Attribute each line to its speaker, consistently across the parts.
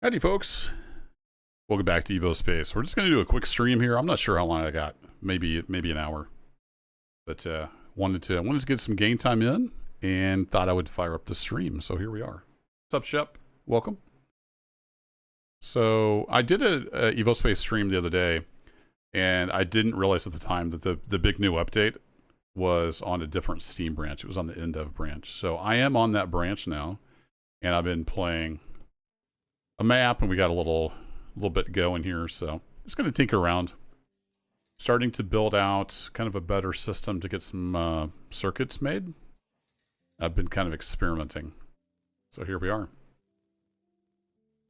Speaker 1: Howdy folks, welcome back to Evospace. We're just going to do a quick stream here. I'm not sure how long I got, maybe an hour, but wanted to get some game time in and thought I would fire up the stream. So here we are. What's up, Shep? Welcome. So I did a Evospace stream the other day, and I didn't realize at the time that the big new update was on a different Steam branch. It was on the InDev branch. So I am on that branch now, and I've been playing a map, and we got a little bit going here, so just going to tinker around, starting to build out kind of a better system to get some circuits made. I've been kind of experimenting, so here we are.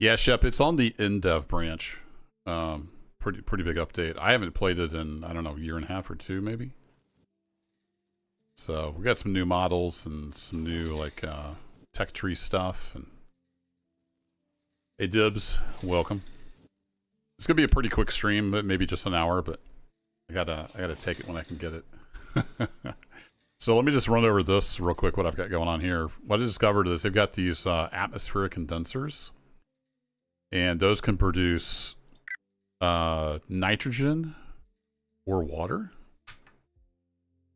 Speaker 1: Yeah, Shep, it's on the InDev branch. Pretty big update. I haven't played it in, I don't know, a year and a half or two maybe. So we got some new models and some new like tech tree stuff. And hey Dibs, welcome. It's gonna be a pretty quick stream, but maybe just an hour, but I gotta take it when I can get it. So let me just run over this real quick, what I've got going on here. What I discovered is they've got these atmospheric condensers, and those can produce nitrogen or water.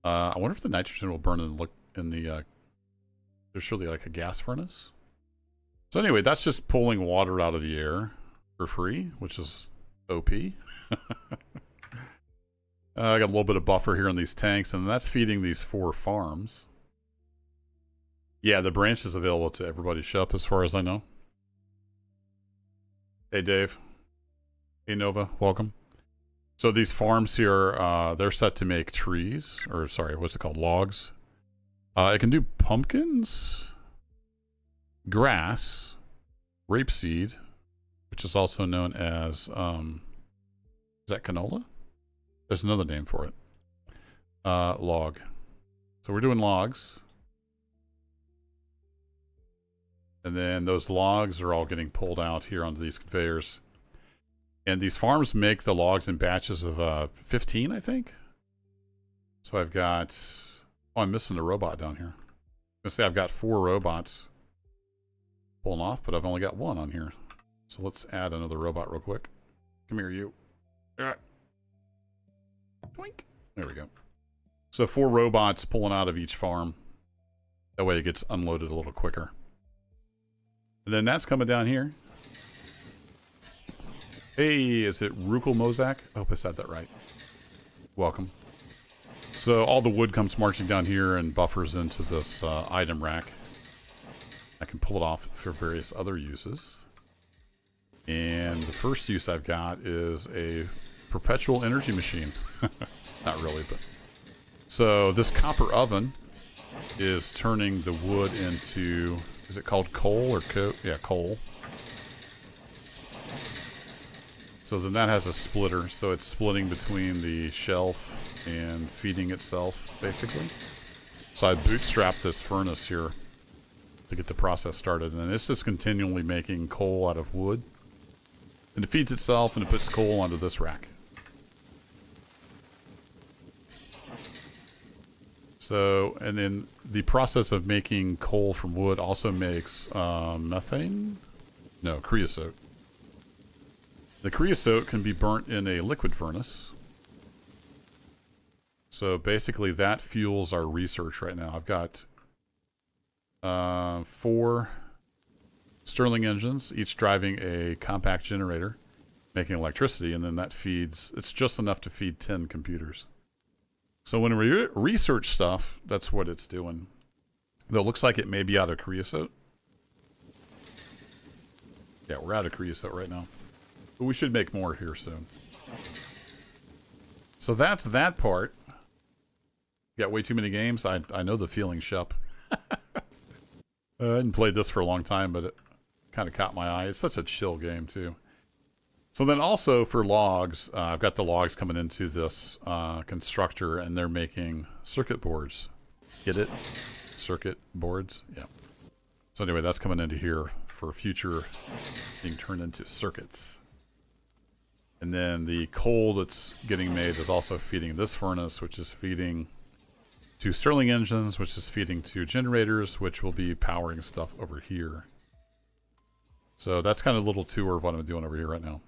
Speaker 1: I wonder if the nitrogen will burn in the there's surely like a gas furnace. So anyway, that's just pulling water out of the air for free, which is OP. I got a little bit of buffer here in these tanks, and that's feeding these 4 farms. Yeah, the branch is available to everybody, Shep, as far as I know. Hey, Dave. Hey, Nova. Welcome. So these farms here, they're set to make trees, or sorry, what's it called? Logs. It can do pumpkins, grass, rapeseed, which is also known as, is that canola? There's another name for it. Log. So we're doing logs. And then those logs are all getting pulled out here onto these conveyors. And these farms make the logs in batches of 15, I think. So I've got, oh, I'm missing a robot down here. Let's say I've got 4 robots pulling off, but I've only got 1 on here. So let's add another robot real quick. Come here, you. Twink. There we go. So 4 robots pulling out of each farm. That way it gets unloaded a little quicker. And then that's coming down here. Hey, is it Rukel Mozak? I hope I said that right. Welcome. So all the wood comes marching down here and buffers into this item rack. I can pull it off for various other uses. And the first use I've got is a perpetual energy machine. Not really, but... So this copper oven is turning the wood into... Is it called coal or coal? Yeah, coal. So then that has a splitter, so it's splitting between the shelf and feeding itself, basically. So I bootstrapped this furnace here to get the process started, and then it's just continually making coal out of wood. And it feeds itself, and it puts coal onto this rack. So, and then the process of making coal from wood also makes methane? No, creosote. The creosote can be burnt in a liquid furnace. So basically that fuels our research right now. I've got 4 Stirling engines, each driving a compact generator, making electricity, and then that feeds, it's just enough to feed 10 computers. So when we research stuff, that's what it's doing. Though it looks like it may be out of creosote. Yeah, we're out of creosote right now. But we should make more here soon. So that's that part. Got way too many games. I know the feeling, Shep. I hadn't played this for a long time, but it kind of caught my eye. It's such a chill game, too. So then also for logs, I've got the logs coming into this constructor, and they're making circuit boards. Get it? Circuit boards? Yeah. So anyway, that's coming into here for future being turned into circuits. And then the coal that's getting made is also feeding this furnace, which is feeding 2 Stirling engines, which is feeding 2 generators, which will be powering stuff over here. So that's kind of a little tour of what I'm doing over here right now.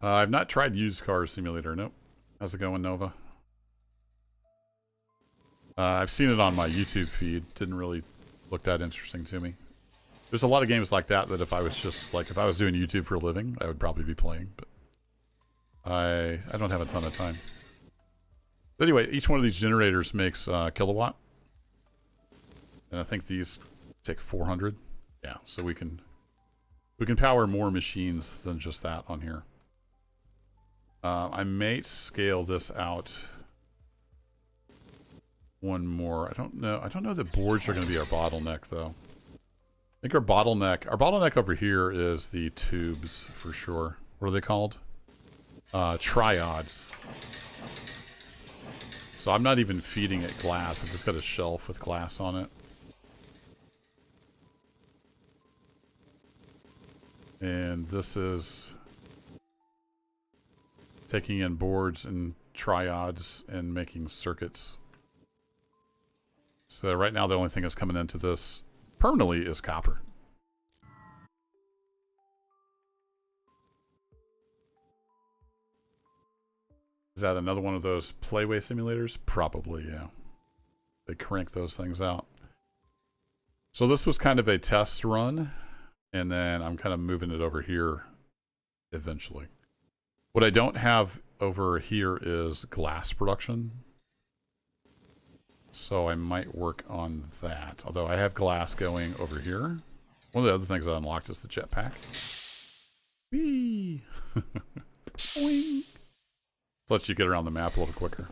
Speaker 1: I've not tried used cars simulator. Nope. How's it going, Nova? I've seen it on my YouTube feed. Didn't really look that interesting to me. There's a lot of games like that if I was just like, if I was doing YouTube for a living, I would probably be playing, but I don't have a ton of time. But anyway, each one of these generators makes kilowatt. And I think these take 400. Yeah, so we can power more machines than just that on here. I may scale this out one more. I don't know that boards are going to be our bottleneck though. I think our bottleneck over here is the tubes for sure. What are they called? Triodes. So I'm not even feeding it glass. I've just got a shelf with glass on it. And this is taking in boards and triodes and making circuits. So right now the only thing that's coming into this permanently is copper. Is that another one of those playway simulators? Probably, yeah. They crank those things out. So this was kind of a test run, and then I'm kind of moving it over here eventually. What I don't have over here is glass production. So I might work on that. Although I have glass going over here. One of the other things I unlocked is the jetpack. Whee! Boing! Lets you get around the map a little quicker.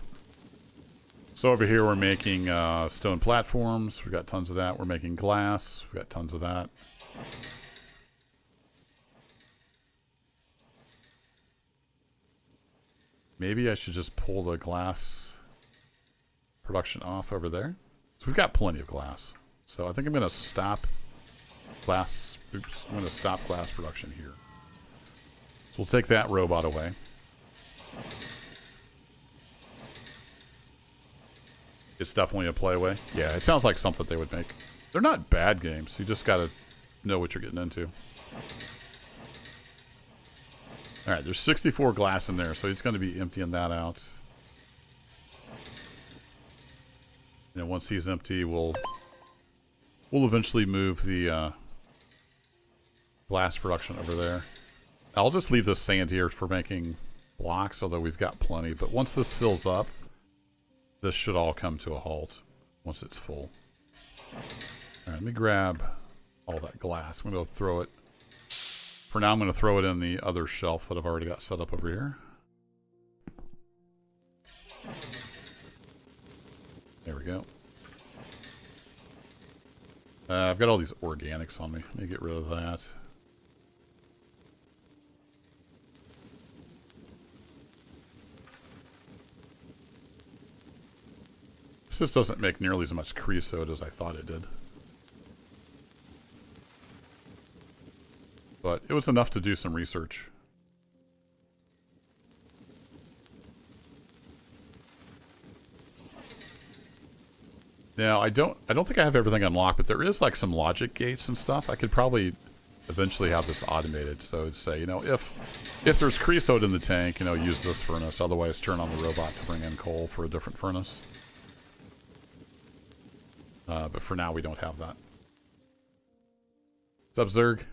Speaker 1: So over here we're making stone platforms. We've got tons of that. We're making glass. We've got tons of that. Maybe I should just pull the glass production off over there. So we've got plenty of glass. So I think I'm going to stop glass. Oops. I'm going to stop glass production here. So we'll take that robot away. It's definitely a playway. Yeah, it sounds like something they would make. They're not bad games. You just got to know what you're getting into. All right, there's 64 glass in there, so it's going to be emptying that out. You know, once he's empty, we'll eventually move the glass production over there. I'll just leave this sand here for making blocks, although we've got plenty. But once this fills up, this should all come to a halt once it's full. All right, let me grab all that glass. I'm going to throw it. For now, I'm going to throw it in the other shelf that I've already got set up over here. There we go. I've got all these organics on me. Let me get rid of that. This just doesn't make nearly as much creosote as I thought it did. But it was enough to do some research. Now, I don't think I have everything unlocked, but there is like some logic gates and stuff. I could probably eventually have this automated. So it'd say, you know, if there's creosote in the tank, you know, use this furnace. Otherwise, turn on the robot to bring in coal for a different furnace. But for now, we don't have that. What's up, Zerg?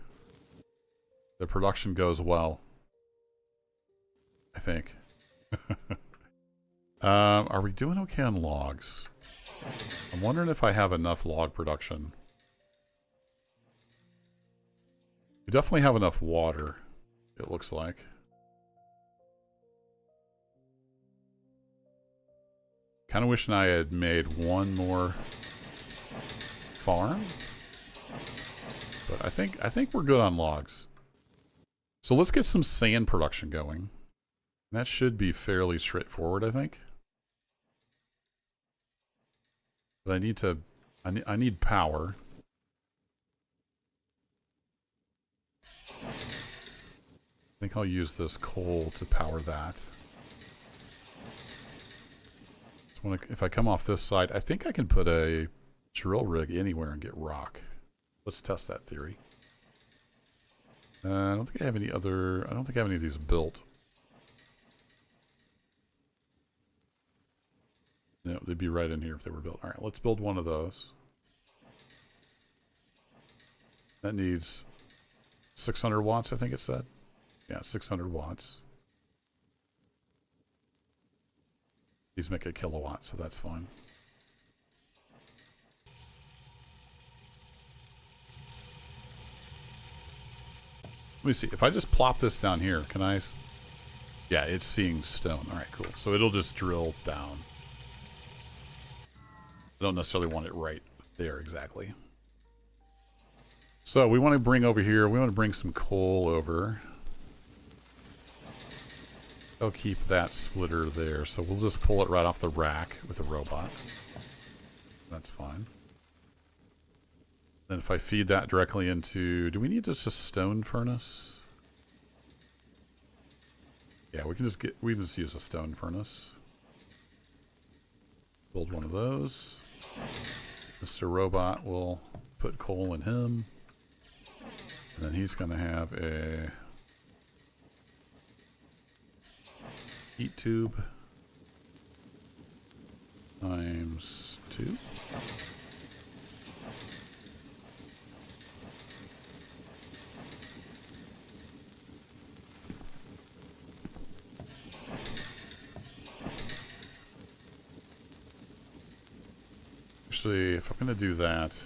Speaker 1: The production goes well. I think. Are we doing okay on logs? I'm wondering if I have enough log production. We definitely have enough water, it looks like. Kind of wishing I had made one more farm. But I think we're good on logs. So let's get some sand production going. That should be fairly straightforward, I think. But I need power. I think I'll use this coal to power that. So if I come off this side, I think I can put a drill rig anywhere and get rock. Let's test that theory. I don't think I have any other... I don't think I have any of these built. No, they'd be right in here if they were built. All right, let's build one of those. That needs 600 watts, I think it said. Yeah, 600 watts. These make a kilowatt, so that's fine. Let me see. If I just plop this down here, can I... Yeah, it's seeing stone. All right, cool. So it'll just drill down. I don't necessarily want it right there exactly. So we want to bring over here, we want to bring some coal over. I'll keep that splitter there. So we'll just pull it right off the rack with a robot. That's fine. Then if I feed that directly into... Do we need just a stone furnace? Yeah, we can just use a stone furnace. Build one of those. Mr. Robot will put coal in him. And then he's going to have a heat tube times 2. Actually, if I'm going to do that,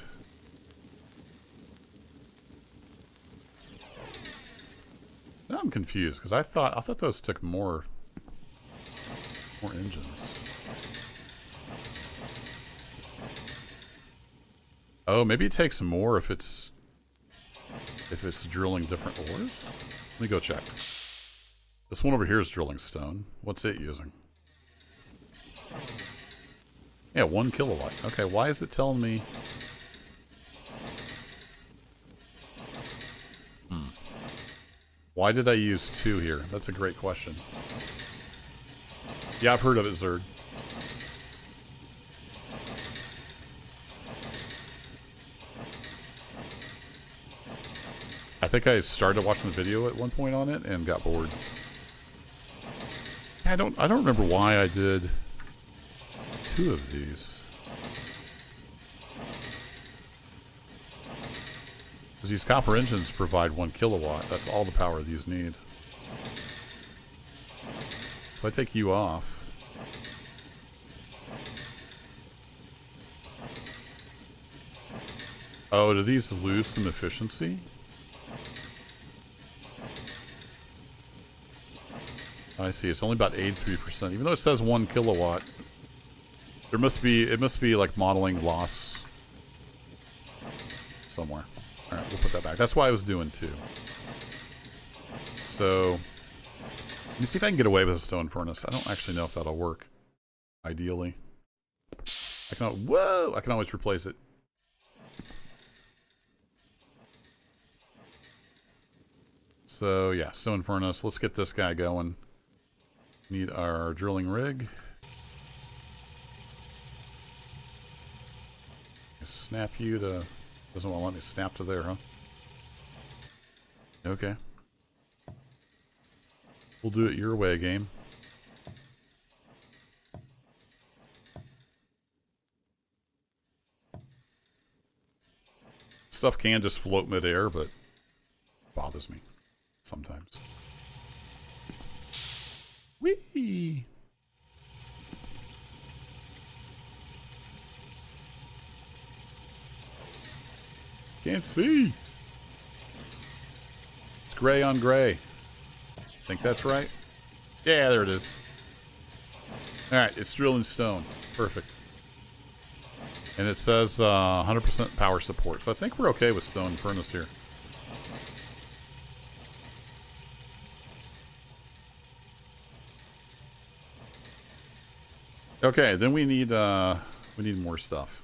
Speaker 1: now I'm confused because I thought those took more engines. Oh, maybe it takes more if it's drilling different ores. Let me go check. This one over here is drilling stone. What's it using? Yeah, 1 kilowatt. Okay, why is it telling me? Why did I use 2 here? That's a great question. Yeah, I've heard of it, Zerd. I think I started watching the video at one point on it and got bored. I don't remember why I did 2 of these. Because these copper engines provide 1 kilowatt. That's all the power these need. So I take you off. Oh, do these lose some efficiency? I see. It's only about 83%. Even though it says 1 kilowatt, it must be like modeling loss somewhere. All right, we'll put that back. That's why I was doing 2. So let me see if I can get away with a stone furnace. I don't actually know if that'll work. Ideally, I can always replace it. So yeah, stone furnace. Let's get this guy going. Need our drilling rig. Snap you to... Doesn't want to let me snap to there, huh? Okay. We'll do it your way, game. Stuff can just float midair, but bothers me sometimes. Whee! Can't see. It's gray on gray. Think that's right? Yeah, there it is. Alright, it's drilling stone. Perfect. And it says 100% power support. So I think we're okay with stone furnace here. Okay, then we need more stuff.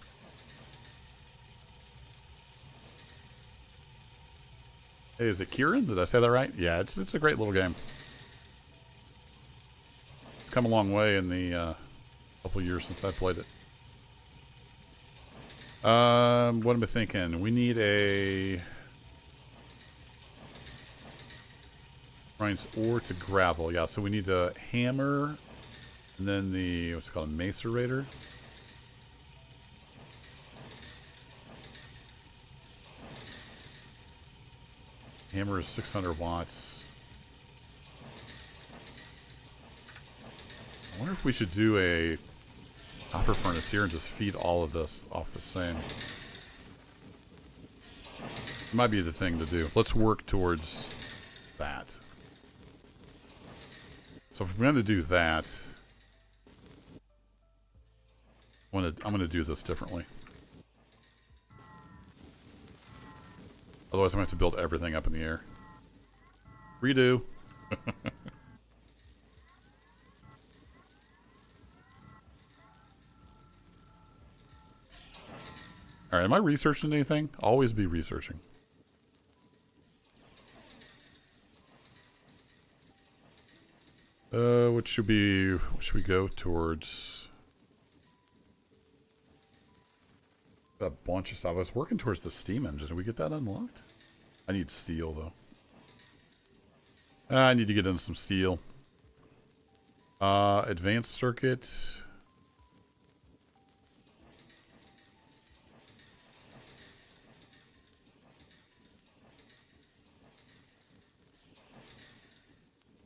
Speaker 1: Hey, is it Kieran? Did I say that right? Yeah, it's a great little game. It's come a long way in the couple years since I played it. What am I thinking? We need a grinds ore to gravel. Yeah, so we need a hammer, and then the what's it called, a macerator. Hammer is 600 watts. I wonder if we should do a copper furnace here and just feed all of this off the same. It might be the thing to do. Let's work towards that. So if we're going to do that, I'm going to do this differently. Otherwise I'm going to have to build everything up in the air. Redo. Alright, am I researching anything? Always be researching. What should we go towards? A bunch of stuff. I was working towards the steam engine. Did we get that unlocked? I need steel though. I need to get in some steel. Advanced circuit.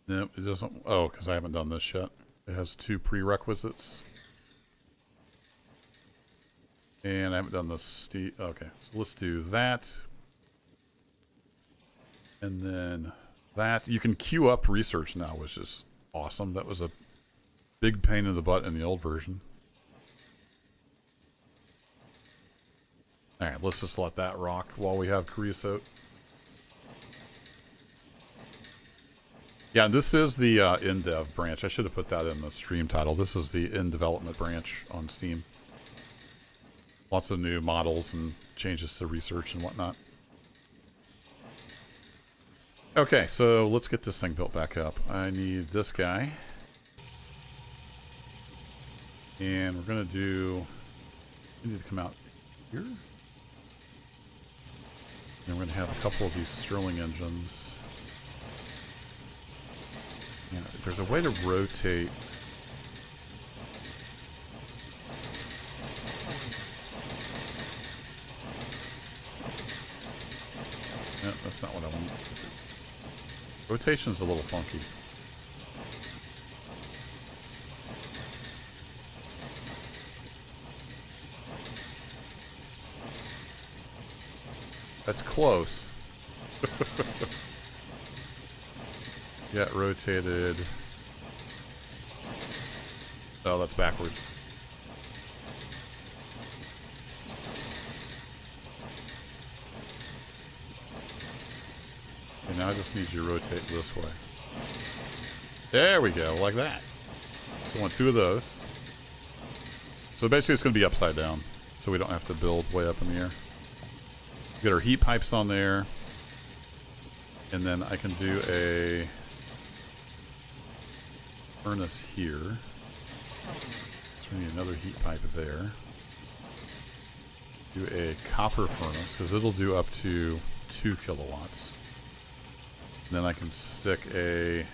Speaker 1: No, it doesn't. Oh, because I haven't done this yet. It has 2 prerequisites. And I haven't done the steel. Okay, so let's do that. And then that. You can queue up research now, which is awesome. That was a big pain in the butt in the old version. Alright, let's just let that rock while we have creosote. Yeah, this is the in-dev branch. I should have put that in the stream title. This is the in-development branch on Steam. Lots of new models and changes to research and whatnot. Okay, so let's get this thing built back up. I need this guy. And we're going to do... We need to come out here. And we're going to have a couple of these Stirling engines. Yeah, there's a way to rotate. No, that's not what I want. Rotation's a little funky. That's close. Get rotated. Oh, that's backwards. Okay, now I just need you to rotate this way. There we go, like that. So I want 2 of those. So basically it's going to be upside down, so we don't have to build way up in the air. Get our heat pipes on there. And then I can do a furnace here. So we need another heat pipe there. Do a copper furnace, because it'll do up to 2 kilowatts. And then I can stick a...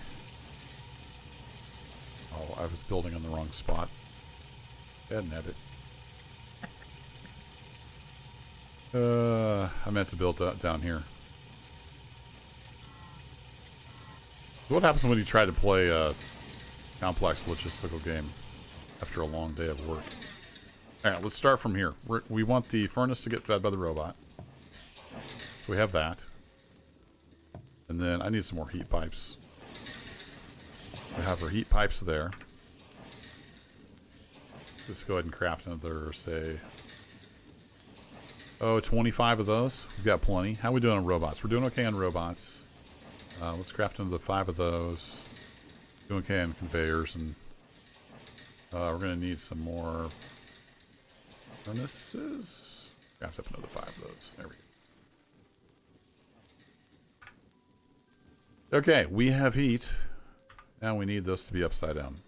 Speaker 1: Oh, I was building on the wrong spot. Bad nabbit. I meant to build down here. What happens when you try to play a complex logistical game after a long day of work? Alright, let's start from here. We want the furnace to get fed by the robot. So we have that. And then I need some more heat pipes. We have our heat pipes there. Let's just go ahead and craft another, say... Oh, 25 of those. We've got plenty. How are we doing on robots? We're doing okay on robots. Let's craft another 5 of those. Doing okay on conveyors, and we're going to need some more furnaces. Craft up another 5 of those. There we go. Okay, we have heat. Now we need this to be upside down.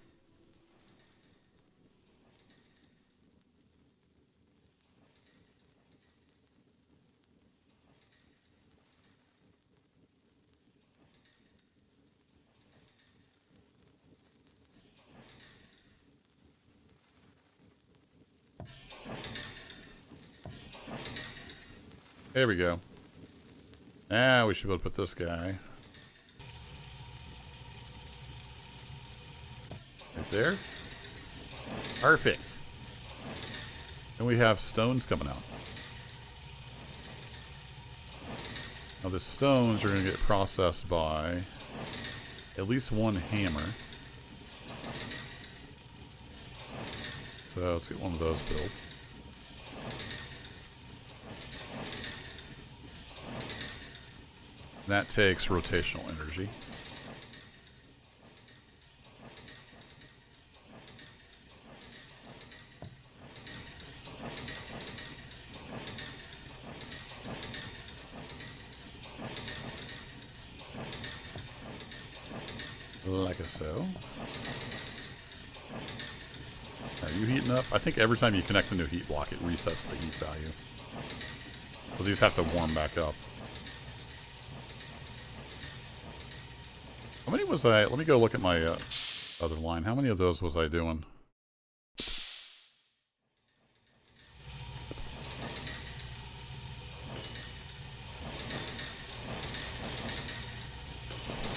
Speaker 1: There we go. Now we should be able to put this guy right there. Perfect. And we have stones coming out. Now the stones are going to get processed by at least one hammer. So let's get one of those built. That takes rotational energy. Like so. Are you heating up? I think every time you connect a new heat block, it resets the heat value. So these have to warm back up. How many was I? Let me go look at my other line. How many of those was I doing?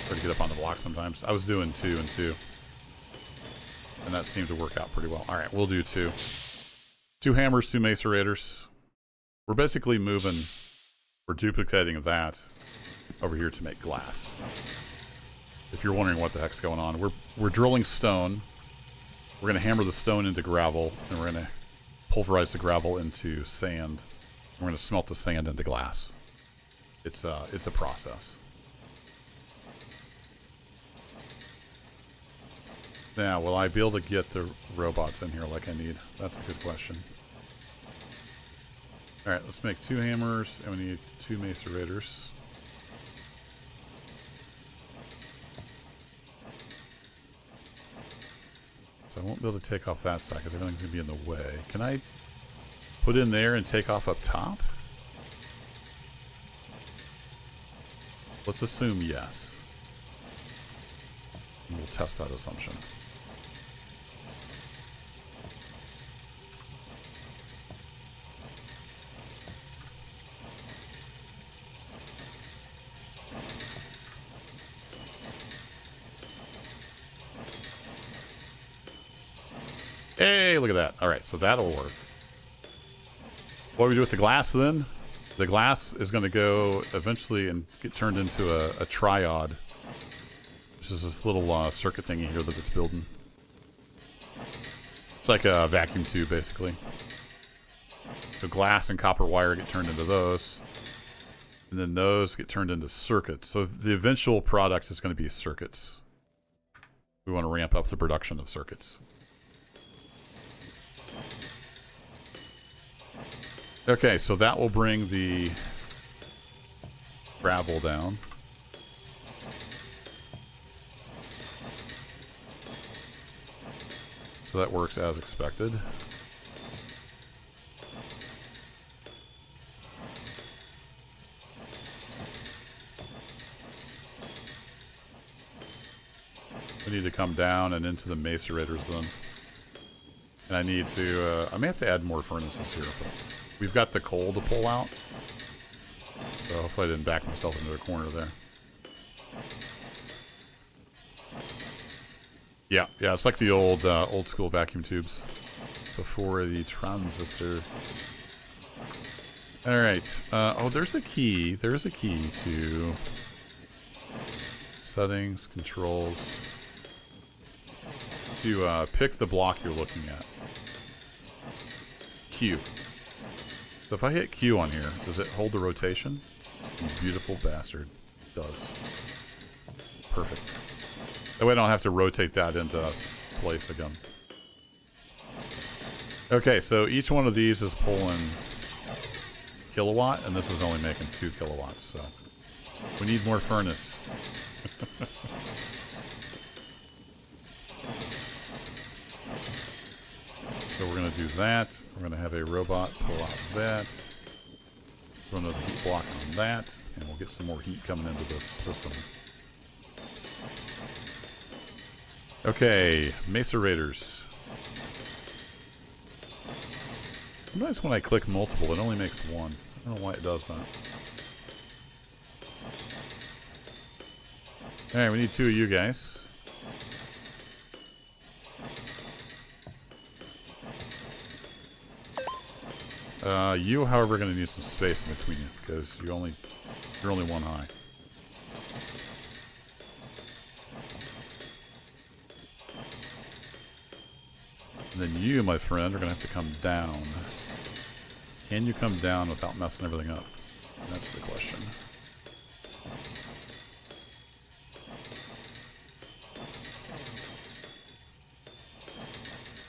Speaker 1: Try to get up on the block sometimes. I was doing 2 and 2. And that seemed to work out pretty well. Alright, we'll do 2. 2 hammers, 2 macerators. We're basically moving, we're duplicating that over here to make glass. If you're wondering what the heck's going on, we're drilling stone. We're going to hammer the stone into gravel, and we're going to pulverize the gravel into sand. We're going to smelt the sand into glass. It's a process. Now, will I be able to get the robots in here like I need? That's a good question. Alright, let's make 2 hammers, and we need 2 macerators. So I won't be able to take off that side because everything's going to be in the way. Can I put in there and take off up top? Let's assume yes. And we'll test that assumption. Hey, look at that. All right, so that'll work. What do we do with the glass then? The glass is going to go eventually and get turned into a triode. This is this little circuit thingy here that it's building. It's like a vacuum tube, basically. So glass and copper wire get turned into those. And then those get turned into circuits. So the eventual product is going to be circuits. We want to ramp up the production of circuits. Okay, so that will bring the gravel down. So that works as expected. We need to come down and into the macerators then. And I need to, I may have to add more furnaces here, but we've got the coal to pull out. So hopefully I didn't back myself into a corner there. Yeah, it's like the old school vacuum tubes before the transistor. All right. Oh, there's a key. There's a key to settings, controls, to pick the block you're looking at. Q. So if I hit Q on here, does it hold the rotation? You beautiful bastard. It does. Perfect. That way I don't have to rotate that into place again. Okay, so each one of these is pulling kilowatt, and this is only making 2 kilowatts, so we need more furnace. So we're going to do that. We're going to have a robot pull out that. Throw another heat block on that, and we'll get some more heat coming into this system. Okay, macerators. Sometimes when I click multiple, it only makes 1. I don't know why it does that. Alright, we need 2 of you guys. You, however, are going to need some space in between you, because you're only 1 high. And then you, my friend, are going to have to come down. Can you come down without messing everything up? That's the question.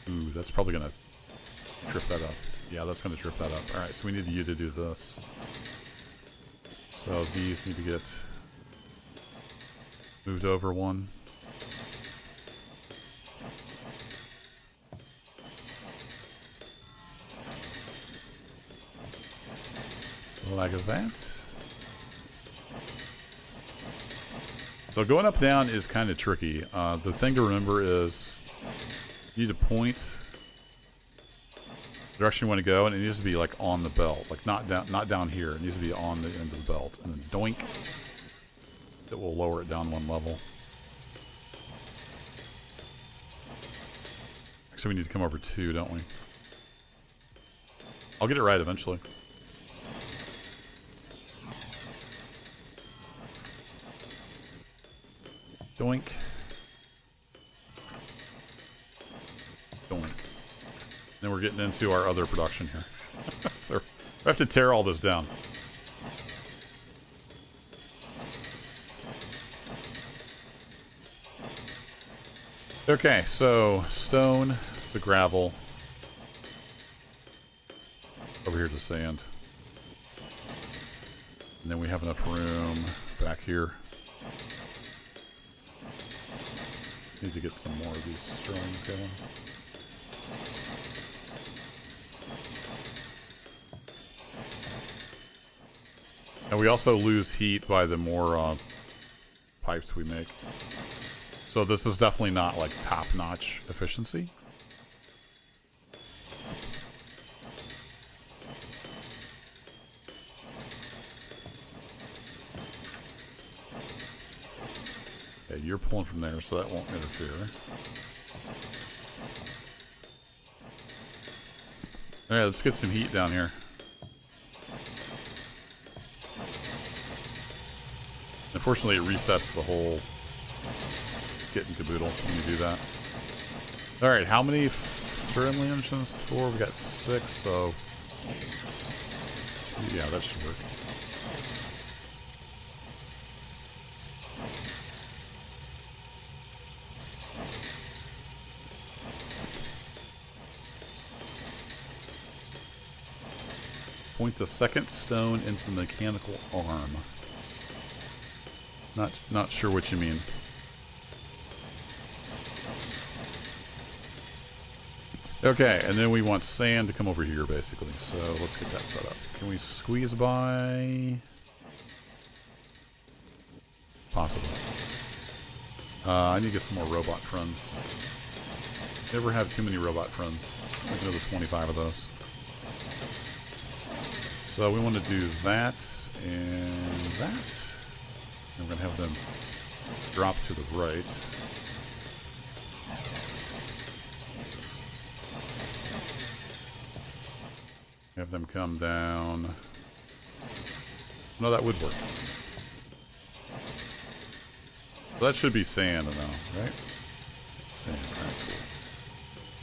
Speaker 1: Ooh, that's probably going to trip that up. Yeah, that's going to trip that up. Alright, so we need you to do this. So these need to get moved over 1. Like that. So going up down is kind of tricky. The thing to remember is you need to point the direction you want to go, and it needs to be like on the belt, like not down here. It needs to be on the end of the belt, and then doink. It will lower it down 1 level. So we need to come over 2, don't we? I'll get it right eventually. Doink. Doink. Then we're getting into our other production here. So we have to tear all this down. Okay, so stone to gravel. Over here to sand. And then we have enough room back here. Need to get some more of these strings going. And we also lose heat by the more pipes we make. So this is definitely not like top-notch efficiency. Okay, you're pulling from there, so that won't interfere. Alright, let's get some heat down here. Unfortunately, it resets the whole kit and caboodle when you do that. Alright, how many Sream engines? 4? We got 6, so... yeah, that should work. Point the second stone into the mechanical arm. Not sure what you mean. Okay, and then we want sand to come over here, basically. So let's get that set up. Can we squeeze by? Possibly. I need to get some more robot friends. Never have too many robot friends. Let's make another 25 of those. So we want to do that and that. And we're going to have them drop to the right. Have them come down. No, that would work. So that should be sand now, right? Sand, right,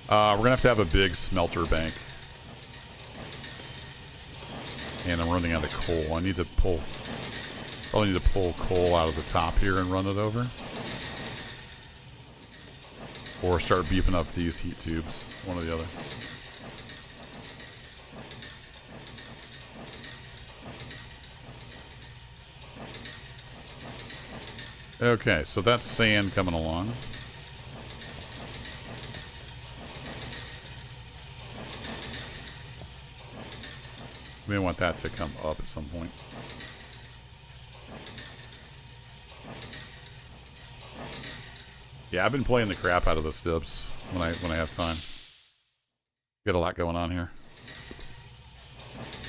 Speaker 1: cool. We're going to have a big smelter bank. And I'm running out of coal. I need to pull... probably need to pull coal out of the top here and run it over. Or start beeping up these heat tubes. One or the other. Okay, so that's sand coming along. We may want that to come up at some point. Yeah, I've been playing the crap out of the stibs when I have time. Got a lot going on here.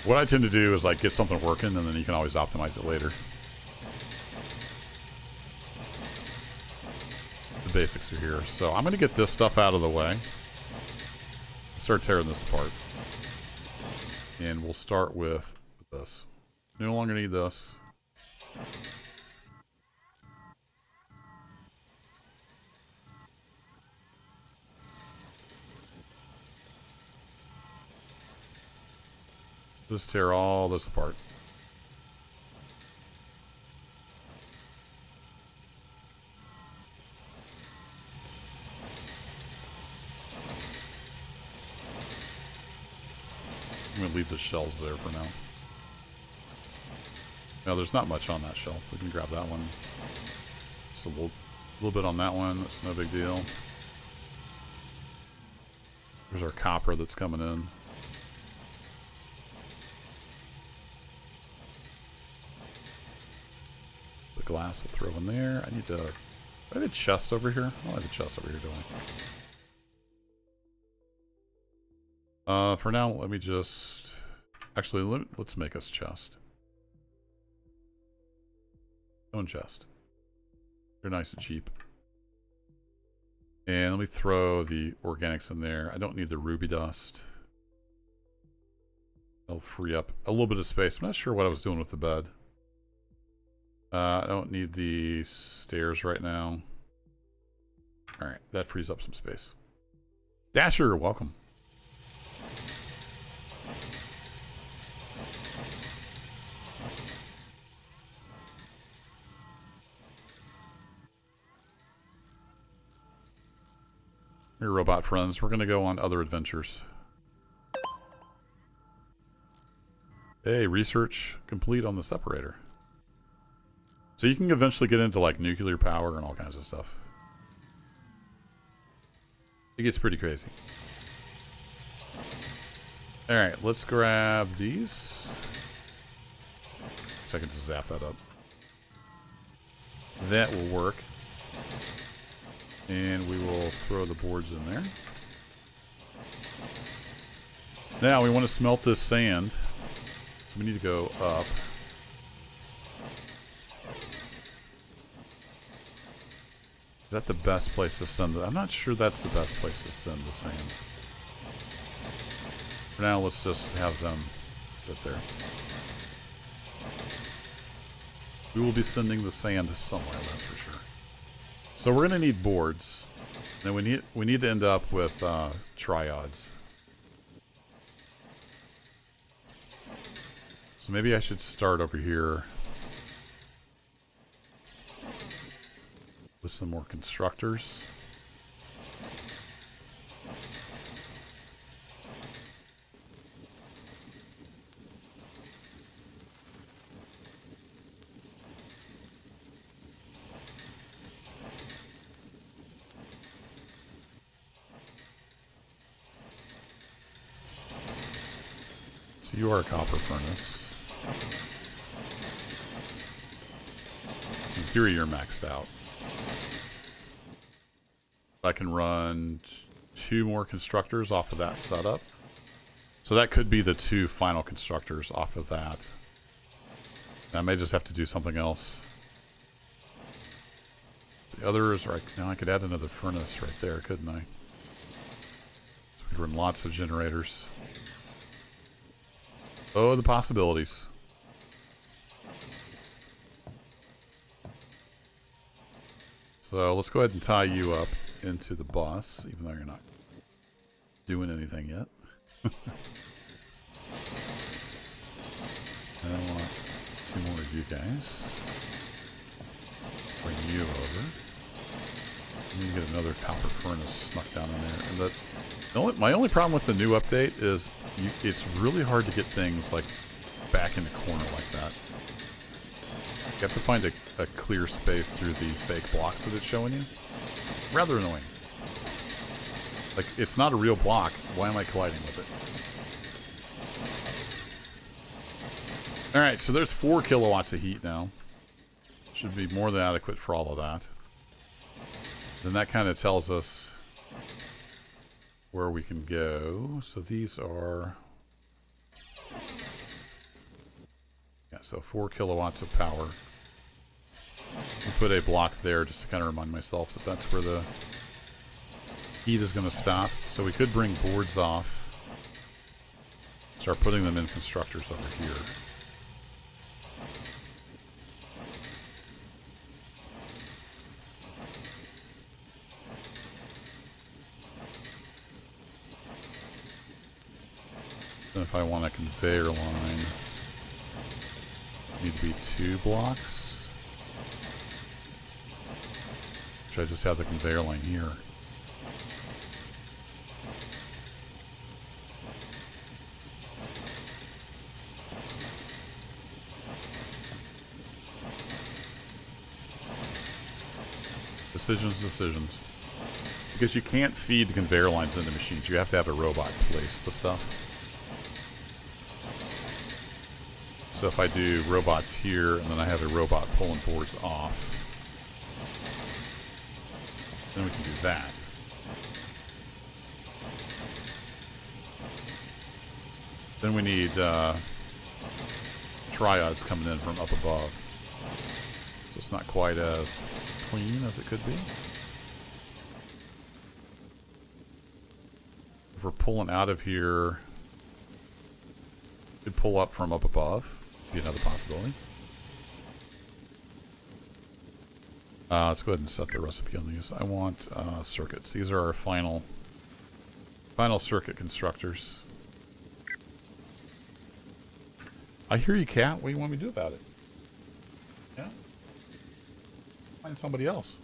Speaker 1: What I tend to do is like get something working, and then you can always optimize it later. The basics are here. So I'm going to get this stuff out of the way. Start tearing this apart. And we'll start with this. No longer need this. Just tear all this apart. I'm going to leave the shells there for now. Now, there's not much on that shelf. We can grab that one. Just a little bit on that one. That's no big deal. There's our copper that's coming in. The glass we'll throw in there. I need to... Do I have a chest over here? I don't have a chest over here, do I? For now, let me just... Actually, let's make us a chest. Stone chest. They're nice and cheap. And let me throw the organics in there. I don't need the ruby dust. That'll free up a little bit of space. I'm not sure what I was doing with the bed. I don't need the stairs right now. Alright, that frees up some space. Dasher, welcome. Here, robot friends. We're going to go on other adventures. Hey, research complete on the separator. So you can eventually get into like nuclear power and all kinds of stuff. It gets pretty crazy. Alright, let's grab these. So I can just zap that up. That will work. And we will throw the boards in there. Now we want to smelt this sand. So we need to go up. Is that the best place to send it? I'm not sure that's the best place to send the sand. For now, let's just have them sit there. We will be sending the sand somewhere, that's for sure. So we're going to need boards. And we need to end up with triads. So maybe I should start over here with some more constructors. So you are a copper furnace. So in theory, you're maxed out. I can run 2 more constructors off of that setup. So that could be the 2 final constructors off of that. I may just have to do something else. The others are... Now I could add another furnace right there, couldn't I? So we could run lots of generators. Oh, the possibilities. So let's go ahead and tie you up into the bus, even though you're not doing anything yet. And I want 2 more of you guys. Bring you over. I need to get another copper furnace snuck down in there. And my only problem with the new update is it's really hard to get things like back in the corner like that. You have to find a clear space through the fake blocks that it's showing you. Rather annoying. Like, it's not a real block. Why am I colliding with it? Alright, so there's 4 kilowatts of heat now. Should be more than adequate for all of that. Then that kind of tells us where we can go. So these are Yeah, so 4 kilowatts of power. We'll put a block there just to kind of remind myself that that's where the heat is going to stop. So we could bring boards off. Start putting them in constructors over here. Then if I want a conveyor line, need to be 2 blocks. Should I just have the conveyor line here? Decisions. Because you can't feed the conveyor lines into machines. You have to have a robot place the stuff. So if I do robots here, and then I have a robot pulling boards off, then we can do that. Then we need triads coming in from up above. So it's not quite as clean as it could be. If we're pulling out of here, could pull up from up above. Be another possibility. Let's go ahead and set the recipe on these. I want circuits. These are our final circuit constructors. I hear you, Cat. What do you want me to do about it? Yeah? Find somebody else.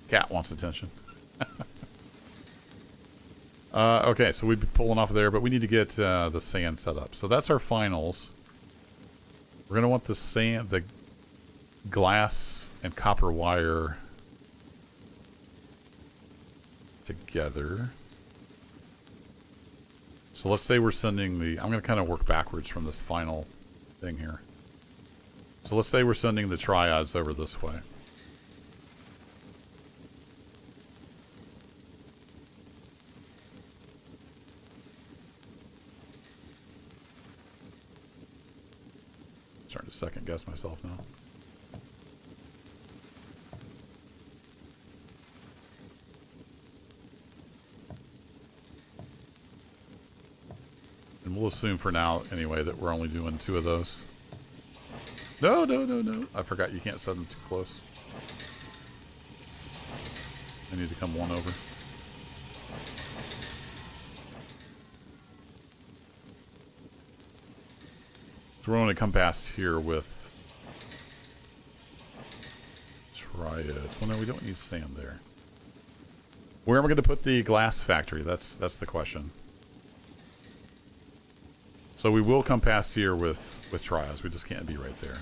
Speaker 1: Cat wants attention. Okay, so we'd be pulling off of there, but we need to get the sand set up. So that's our finals. We're going to want the sand, the glass and copper wire together. So let's say we're sending the... I'm going to kind of work backwards from this final thing here. So let's say we're sending the triads over this way. Starting to second guess myself now. And we'll assume for now, anyway, that we're only doing 2 of those. No. I forgot you can't set them too close. I need to come one over. So we're going to come past here with triads. Well, no, we don't need sand there. Where am I going to put the glass factory? That's the question. So we will come past here with triads. We just can't be right there.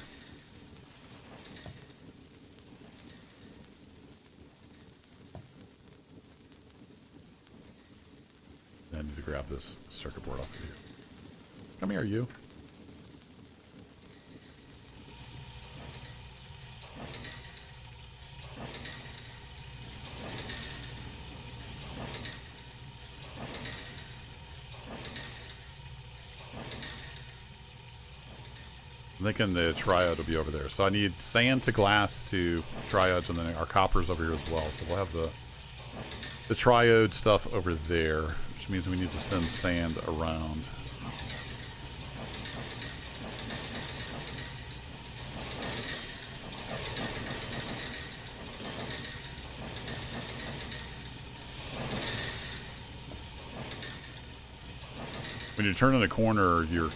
Speaker 1: I need to grab this circuit board off of here. Come here, you. I'm thinking the triode will be over there. So I need sand to glass to triodes, and then our copper's over here as well. So we'll have the triode stuff over there, which means we need to send sand around. When you turn in a corner, your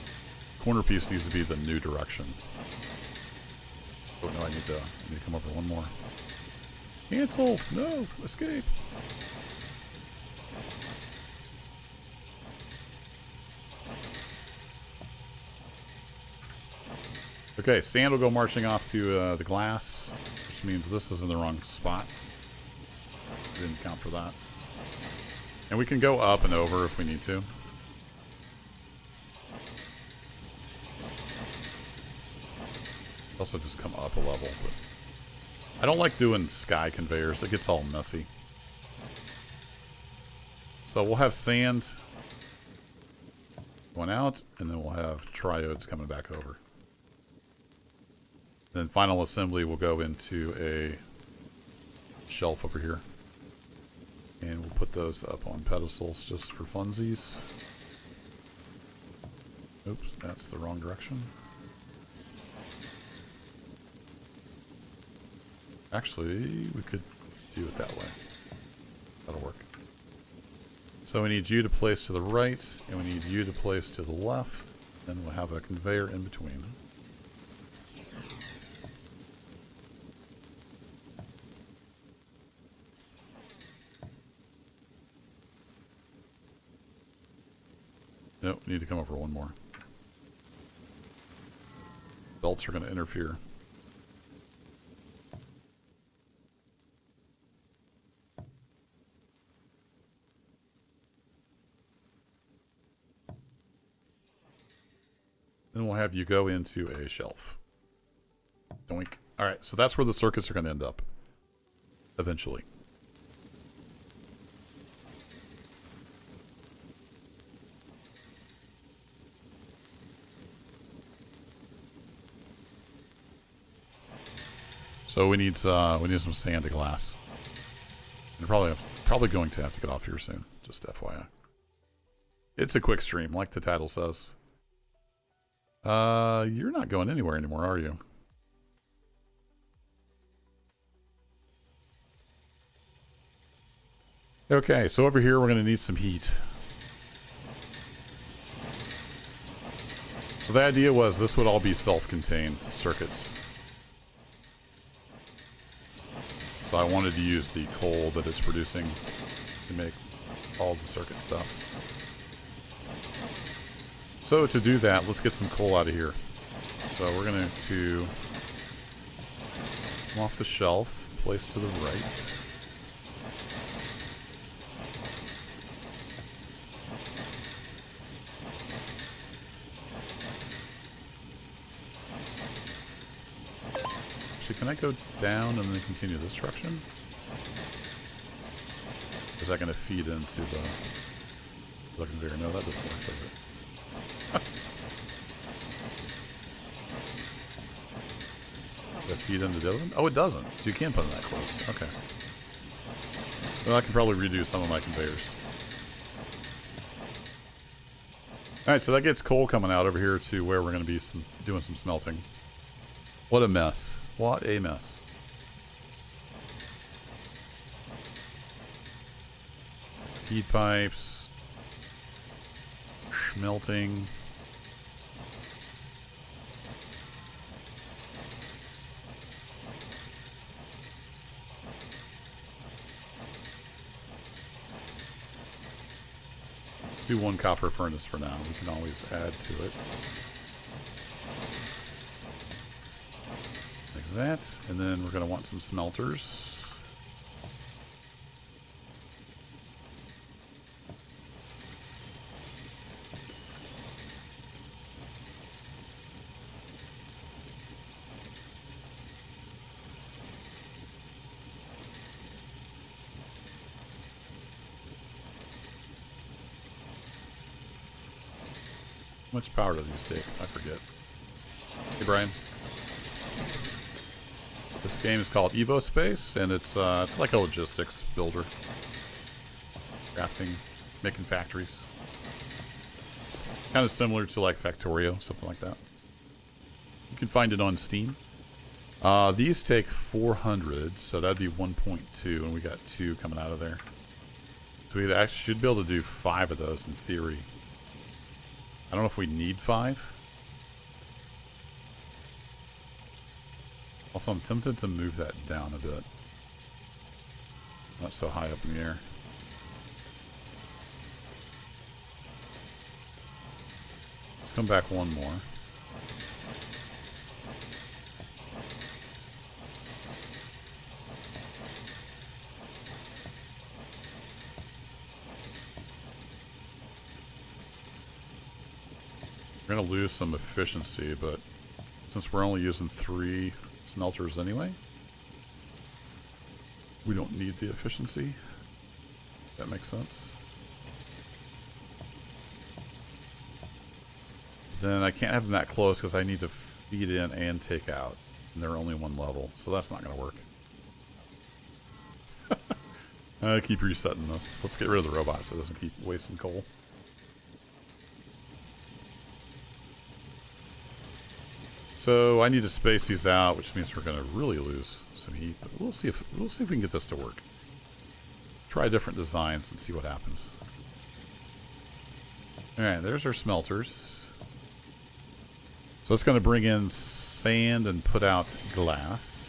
Speaker 1: corner piece needs to be the new direction. Oh no, I need to come over one more. Cancel! No! Escape! Okay, sand will go marching off to the glass, which means this is in the wrong spot. Didn't count for that. And we can go up and over if we need to. Also just come up a level, but I don't like doing sky conveyors. It gets all messy. So we'll have sand going out, and then we'll have triodes coming back over. Then final assembly will go into a shelf over here. And we'll put those up on pedestals just for funsies. Oops, that's the wrong direction. Actually, we could do it that way. That'll work. So we need you to place to the right, and we need you to place to the left. Then we'll have a conveyor in between. Nope, we need to come over one more. Belts are going to interfere. Then we'll have you go into a shelf. Doink. Alright, so that's where the circuits are going to end up. Eventually. So we need some sand and glass. We're probably going to have to get off here soon. Just FYI. It's a quick stream, like the title says. You're not going anywhere anymore, are you? Okay, so over here we're going to need some heat. So the idea was this would all be self-contained circuits. So I wanted to use the coal that it's producing to make all the circuit stuff. So to do that, let's get some coal out of here. So we're going to come off the shelf, place to the right. Actually, can I go down and then continue this direction? Is that going to feed into the conveyor? No, that doesn't work, does it? Does that feed into the other one? Oh, it doesn't. So you can't put them that close. Okay. Well, I can probably redo some of my conveyors. Alright, so that gets coal coming out over here to where we're going to be doing some smelting. What a mess. What a mess. Heat pipes. Smelting. Let's do one copper furnace for now. We can always add to it. Like that. And then we're going to want some smelters. How much power do these take? I forget. Hey, Brian. This game is called Evospace, and it's like a logistics builder. Crafting, making factories. Kind of similar to like Factorio, something like that. You can find it on Steam. These take 400, so that'd be 1.2, and we got 2 coming out of there. So we actually should be able to do 5 of those in theory. I don't know if we need 5. Also, I'm tempted to move that down a bit. Not so high up in the air. Let's come back one more. We're going to lose some efficiency, but since we're only using 3 smelters anyway, we don't need the efficiency. That makes sense. Then I can't have them that close because I need to feed in and take out. And they're only one level, so that's not going to work. I keep resetting this. Let's get rid of the robot so it doesn't keep wasting coal. So I need to space these out, which means we're going to really lose some heat. But we'll see if we can get this to work. Try different designs and see what happens. All right, there's our smelters. So it's going to bring in sand and put out glass.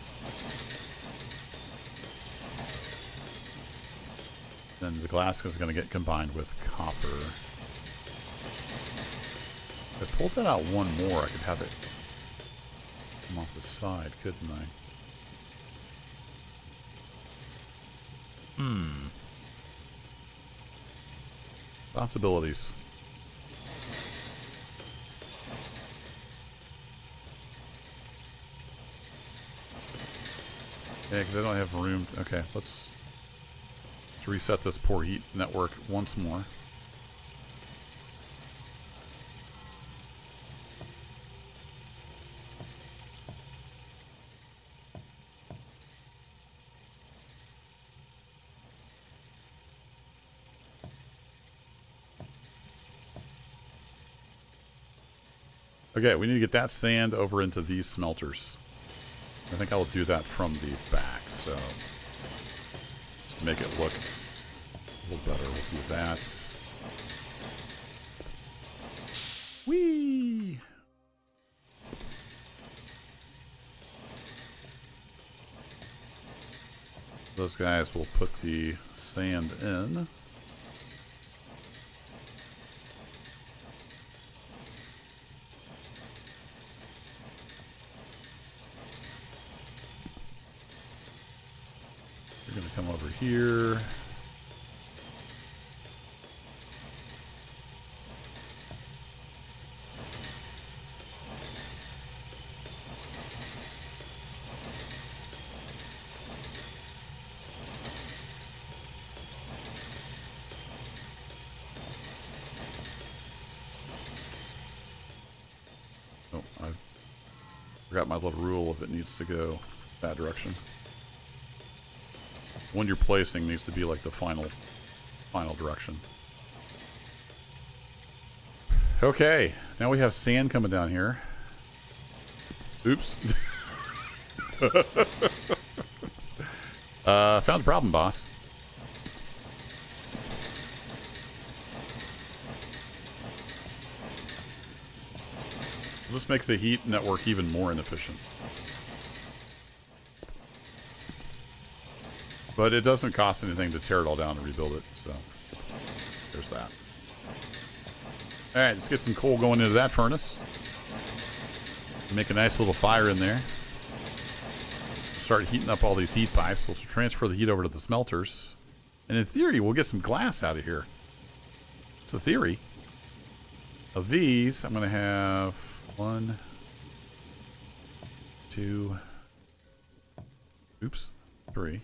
Speaker 1: Then the glass is going to get combined with copper. If I pulled that out one more, I could have it come off the side, couldn't I? Possibilities. Yeah, because I don't have room. Okay, let's reset this poor heat network once more. Okay, we need to get that sand over into these smelters. I think I'll do that from the back, so just to make it look a little better, we'll do that. Whee! Those guys will put the sand in. You're going to come over here. Oh, I forgot my little rule if it needs to go that direction. When you're placing needs to be like the final direction. Okay, now we have sand coming down here. Oops. Found the problem, boss. Let's make the heat network even more inefficient. But it doesn't cost anything to tear it all down and rebuild it, so there's that. Alright, let's get some coal going into that furnace. Make a nice little fire in there. Start heating up all these heat pipes. So let's transfer the heat over to the smelters. And in theory, we'll get some glass out of here. It's a theory. Of these, I'm going to have 1, 2, oops, 3.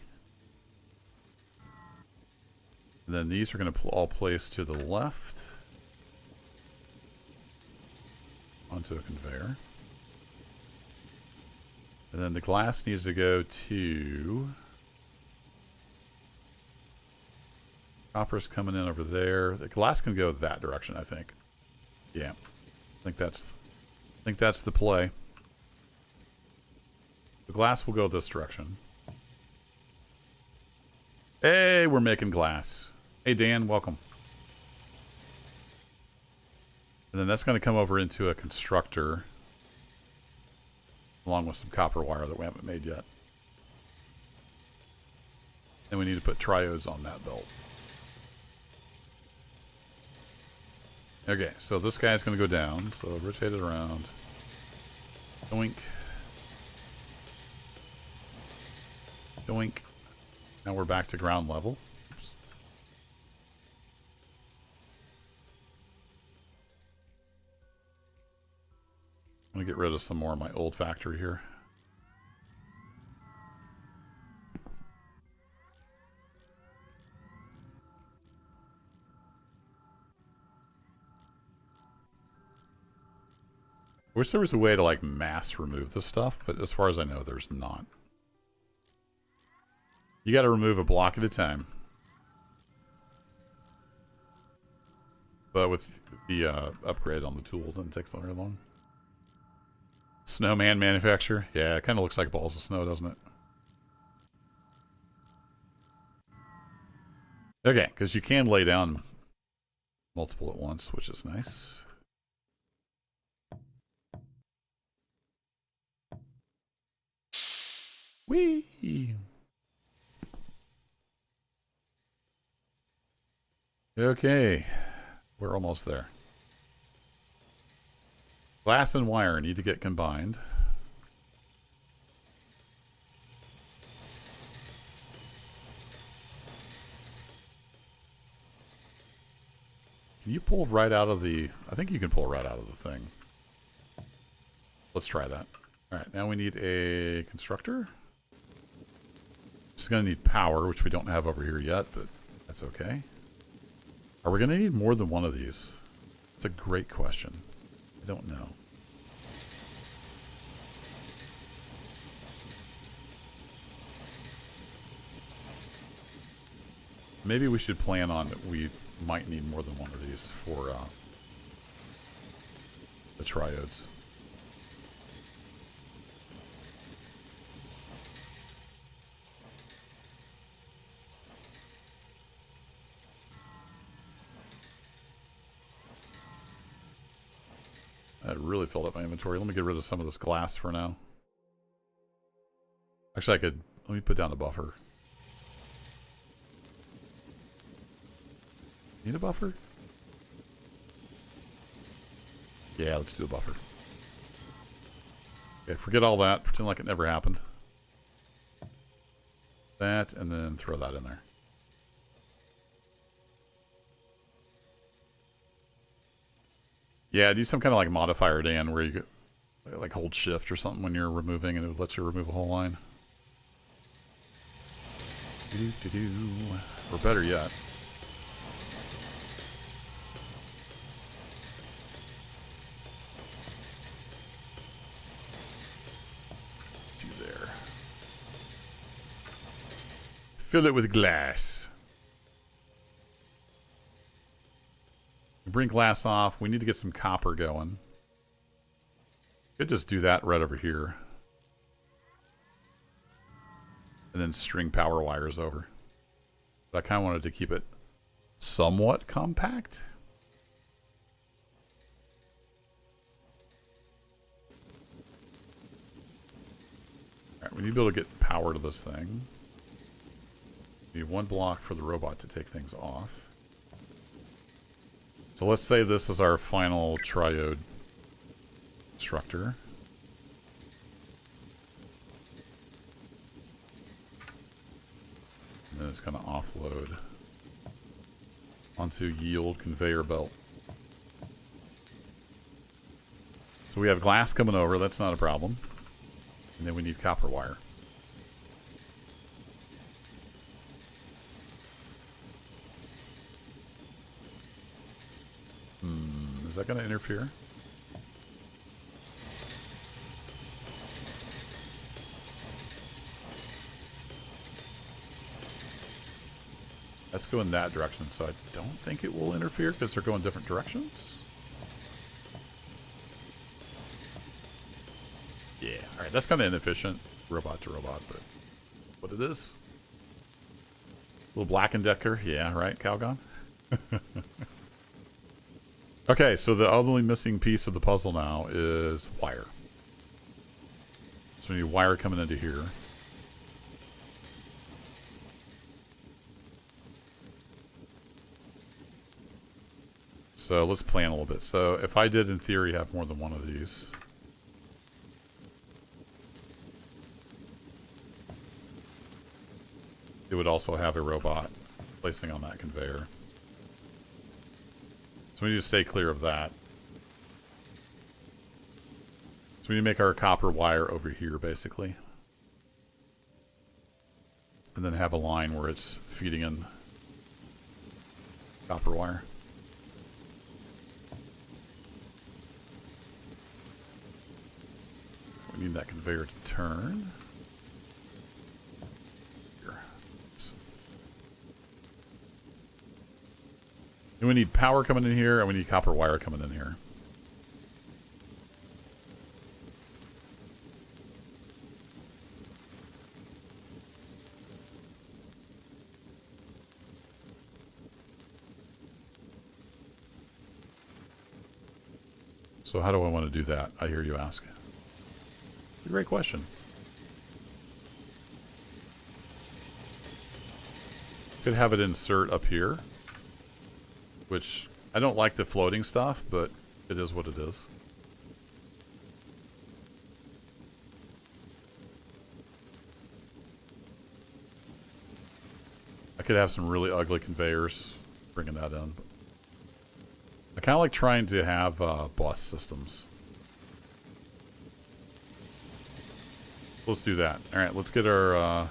Speaker 1: And then these are going to all place to the left onto a conveyor. And then the glass needs to go to... Copper's coming in over there. The glass can go that direction, I think. Yeah. I think that's the play. The glass will go this direction. Hey, we're making glass. Hey, Dan, welcome. And then that's going to come over into a constructor, along with some copper wire that we haven't made yet. And we need to put triodes on that belt. Okay, so this guy's going to go down, so rotate it around. Doink. Doink. Now we're back to ground level. Oops. I'm going to get rid of some more of my old factory here. I wish there was a way to like mass remove this stuff, but as far as I know, there's not. You got to remove a block at a time. But with the upgrade on the tool, it doesn't take very long. Snowman manufacturer. Yeah, it kind of looks like balls of snow, doesn't it? Okay, because you can lay down multiple at once, which is nice. Whee! Okay, we're almost there. Glass and wire need to get combined. Can you pull right out of the... I think you can pull right out of the thing. Let's try that. Alright, now we need a constructor. It's going to need power, which we don't have over here yet, but that's okay. Are we going to need more than one of these? It's a great question. I don't know. Maybe we should plan on we might need more than one of these for the triodes. That really filled up my inventory. Let me get rid of some of this glass for now. Actually, I could... Let me put down a buffer. Need a buffer? Yeah, let's do a buffer. Okay, forget all that. Pretend like it never happened. That, and then throw that in there. Yeah, do some kind of like modifier, Dan, where you get, like hold shift or something when you're removing, and it lets you remove a whole line. Or better yet. Do there. Fill it with glass. Bring glass off. We need to get some copper going. Could just do that right over here. And then string power wires over. But I kind of wanted to keep it somewhat compact. Alright, we need to be able to get power to this thing. We need one block for the robot to take things off. So let's say this is our final triode constructor. And then it's going to offload onto yield conveyor belt. So we have glass coming over, that's not a problem. And then we need copper wire. Is that going to interfere? Let's go in that direction, so I don't think it will interfere because they're going different directions. Yeah, alright, that's kind of inefficient, robot to robot, but what it is? Little Black and Decker, yeah, right, Calgon? Okay, so the only missing piece of the puzzle now is wire. So we need wire coming into here. So let's plan a little bit. So if I did, in theory, have more than one of these. It would also have a robot placing on that conveyor. So we need to stay clear of that. So we need to make our copper wire over here, basically. And then have a line where it's feeding in copper wire. need that conveyor to turn. Here. Oops. And we need power coming in here, and we need copper wire coming in here. So how do I want to do that? I hear you ask. It's a great question. Could have it insert up here, which I don't like the floating stuff, but it is what it is. I could have some really ugly conveyors bringing that in. I kind of like trying to have bus systems. Let's do that. All right, let's get our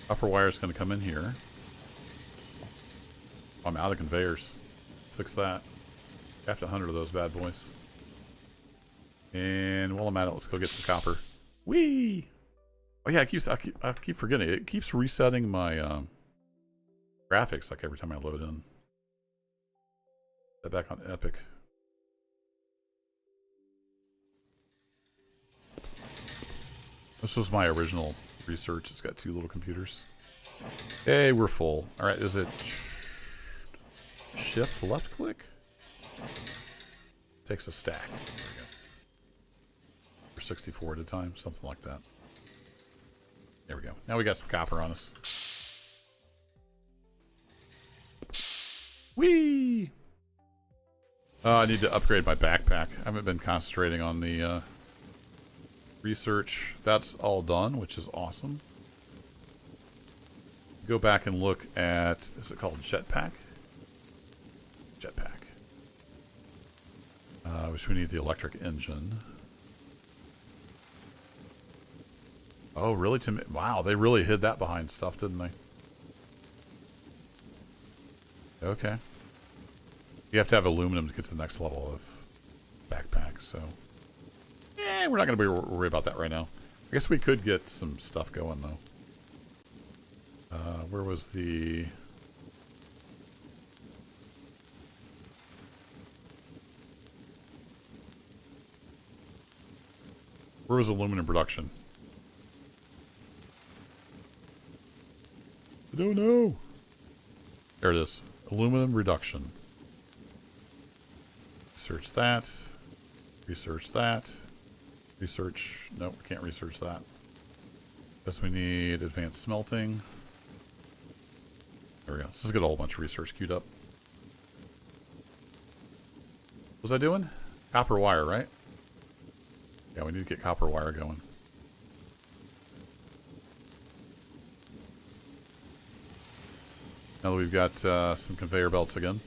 Speaker 1: upper wires going to come in here. Oh, I'm out of conveyors. Let's fix that. After 100 of those bad boys. And while I'm at it, let's go get some copper. Whee! Oh yeah, I keep forgetting. It keeps resetting my graphics like every time I load in. That back on Epic. This was my original research. It's got 2 little computers. Hey, we're full. All right, is it shift left click? Takes a stack. There we go. For 64 at a time, something like that. There we go. Now we got some copper on us. Whee! I need to upgrade my backpack. I haven't been concentrating on the research. That's all done, which is awesome. Go back and look at, is it called jetpack? Jetpack. Which we need the electric engine. Oh, really? Wow, they really hid that behind stuff, didn't they? Okay. You have to have aluminum to get to the next level of backpack, so... we're not going to worry about that right now. I guess we could get some stuff going, though. Where was the... Where was aluminum production? I don't know. There it is. Aluminum reduction. Research that. Research that. Research. Nope, we can't research that. Guess we need advanced smelting. There we go. Let's just get a whole bunch of research queued up. What was I doing? Copper wire, right? Yeah, we need to get copper wire going. Now that we've got some conveyor belts again.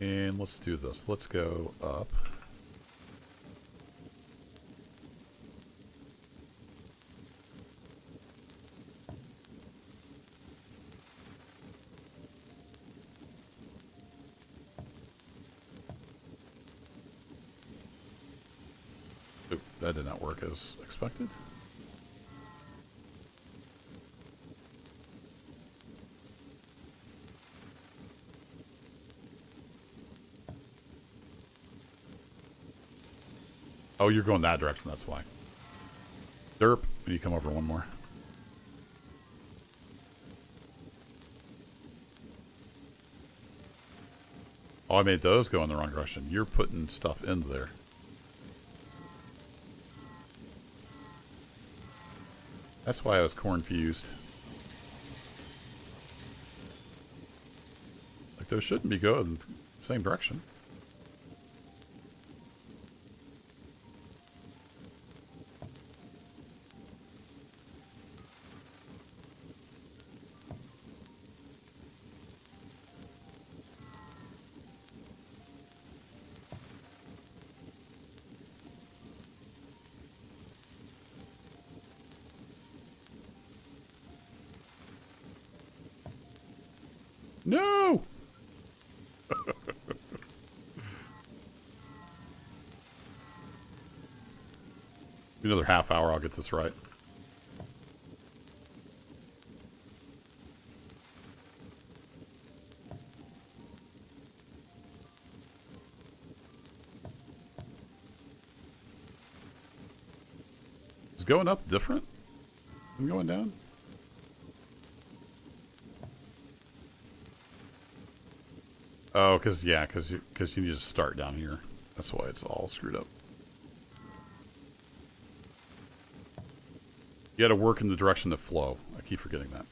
Speaker 1: And let's do this. Let's go up. Oop, that did not work as expected. Oh, you're going that direction, that's why. Derp, we need to come over one more. Oh, I made those go in the wrong direction. You're putting stuff into there. That's why I was confused. Like, those shouldn't be going in the same direction. No! Another half hour, I'll get this right. Is going up different than going down? Oh, because you need to start down here. That's why it's all screwed up. You got to work in the direction of flow. I keep forgetting that.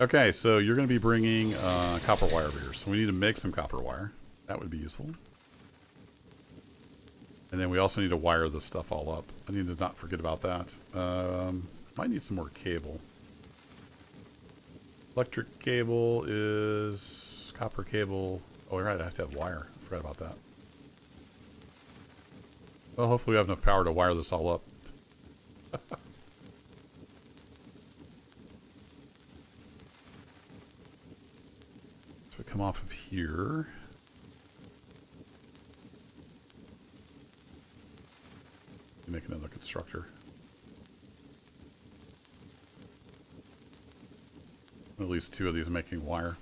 Speaker 1: Okay, so you're going to be bringing copper wire over here. So we need to make some copper wire. That would be useful. And then we also need to wire this stuff all up. I need to not forget about that. Might need some more cable. Electric cable is copper cable. Oh, right, I have to have wire. I forgot about that. Well, hopefully we have enough power to wire this all up. So we come off of here. Make another constructor. At least 2 of these making wire.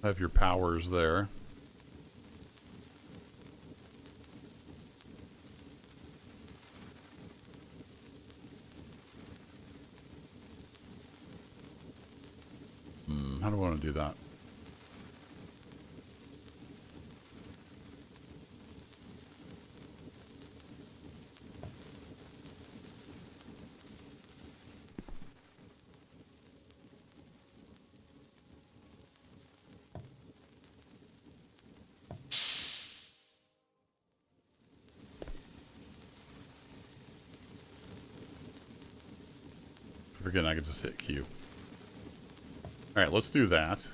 Speaker 1: Have your powers there. How do I want to do that? Again, I could just hit Q. Alright, let's do that.